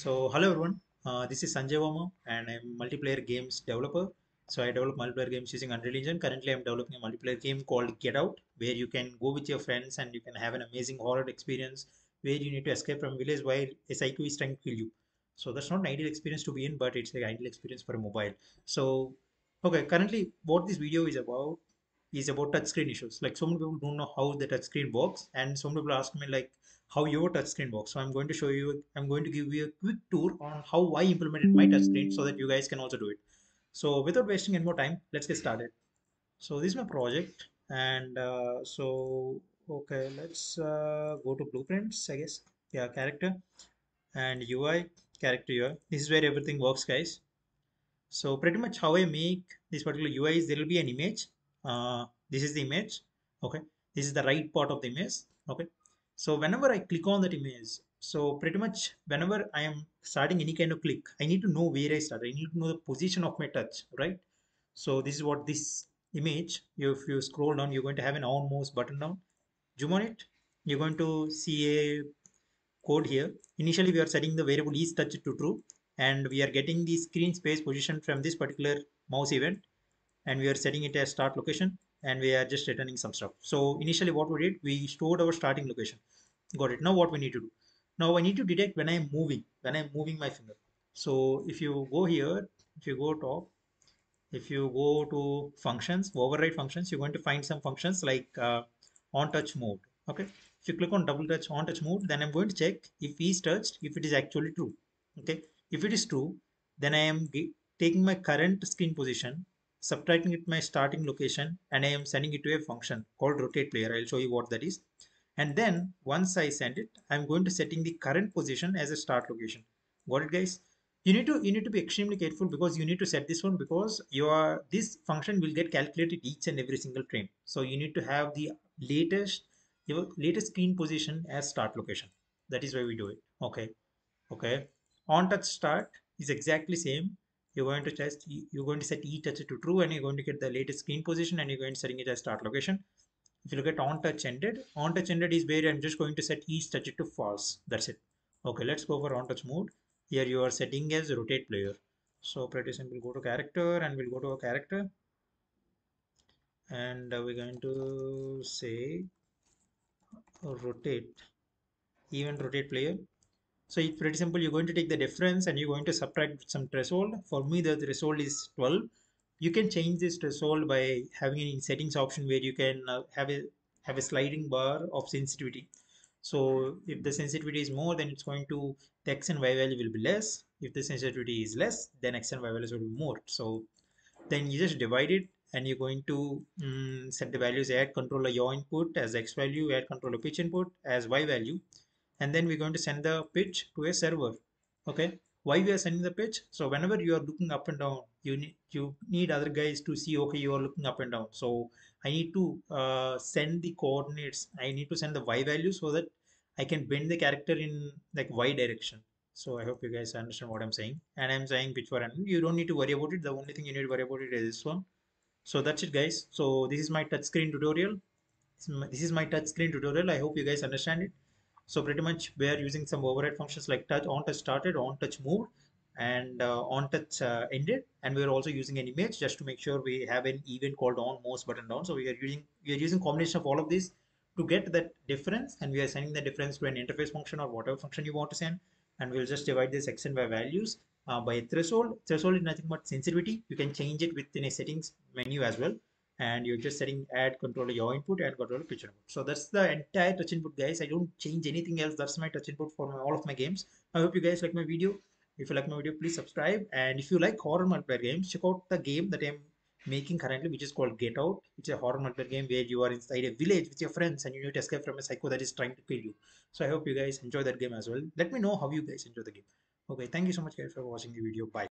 Hello everyone. This is Sanjay Verma, and I'm a multiplayer games developer. So I develop multiplayer games using Unreal Engine. Currently, I'm developing a multiplayer game called Get Out, where you can go with your friends and you can have an amazing horror experience where you need to escape from village while a psycho is trying to kill you. So that's not an ideal experience to be in, but it's an ideal experience for a mobile. So, okay, currently what this video is about touchscreen issues. Like so many people don't know how the touchscreen works, and some people ask me like how your touchscreen works. So I'm going to give you a quick tour on how I implemented my touchscreen so that you guys can also do it. So without wasting any more time, let's get started. So this is my project, and okay, let's go to blueprints, I guess. Yeah, character and UI, character UI. This is where everything works, guys. So pretty much how I make this particular UI is there will be an image. This is the image. Okay. This is the right part of the image. Okay. So whenever I click on that image, so pretty much whenever I am starting any kind of click, I need to know where I start. I need to know the position of my touch, right? So this is what this image, if you scroll down, you're going to have an on mouse button down. Zoom on it. You're going to see a code here. Initially, we are setting the variable is touch to true, and we are getting the screen space position from this particular mouse event, and we are setting it as start location, and we are just returning some stuff. So initially, what we did, we stored our starting location. Got it. Now what we need to do? Now I need to detect when I'm moving my finger. So if you go here, if you go top, if you go to functions, override functions, you're going to find some functions like on touch mode. Okay. If you click on double touch on touch mode, then I'm going to check if is touched, if it is actually true. Okay. If it is true, then I am taking my current screen position, subtracting it my starting location, and I am sending it to a function called rotate player. I'll show you what that is. And then once I send it, I'm going to setting the current position as a start location. Got it, guys? You need to be extremely careful because you need to set this one because your this function will get calculated each and every single frame. So you need to have the latest your latest screen position as start location. That is why we do it. Okay. Okay. On touch start is exactly same. You're going to set e touch to true, and you're going to get the latest screen position, and you're going to setting it as start location. If you look at on touch ended is where I'm just going to set each touch to false. That's it. Okay, let's go for on touch mode. Here you are setting as rotate player. So pretty simple. Go to character and we'll go to a character, and we're going to say rotate, even rotate player. So it's pretty simple. You're going to take the difference and you're going to subtract some threshold. For me, the threshold is 12. You can change this threshold by having any settings option where you can have a sliding bar of sensitivity. So if the sensitivity is more, then it's going to the x and y value will be less. If the sensitivity is less, then x and y values will be more. So then you just divide it and you're going to set the values add controller yaw input as x value, add controller pitch input as y value, and then we're going to send the pitch to a server. Okay, why we are sending the pitch? So whenever you are looking up and down, you need other guys to see, okay, you are looking up and down. So I need to send the coordinates. I need to send the y value so that I can bend the character in like y direction. So I hope you guys understand what I'm saying. And I'm saying pitch for and you don't need to worry about it. The only thing you need to worry about it is this one. So that's it, guys. So this is my touchscreen tutorial. This is my touchscreen tutorial. I hope you guys understand it. So pretty much we are using some override functions like touch, on touch started, on touch moved, and on touch ended. And we are also using an image just to make sure we have an event called on mouse button down. So we are using combination of all of these to get that difference, and we are sending the difference to an interface function or whatever function you want to send. And we'll just divide this x and y values by a threshold. Threshold is nothing but sensitivity. You can change it within a settings menu as well, and you're just setting add controller your input and controller picture input. So that's the entire touch input, guys. I don't change anything else. That's my touch input for all of my games. I hope you guys like my video. If you like my video, please subscribe, and if you like horror multiplayer games, check out the game that I'm making currently, which is called Get Out. It's a horror multiplayer game where you are inside a village with your friends and you need to escape from a psycho that is trying to kill you. So I hope you guys enjoy that game as well. Let me know how you guys enjoy the game. Okay, thank you so much guys for watching the video. Bye.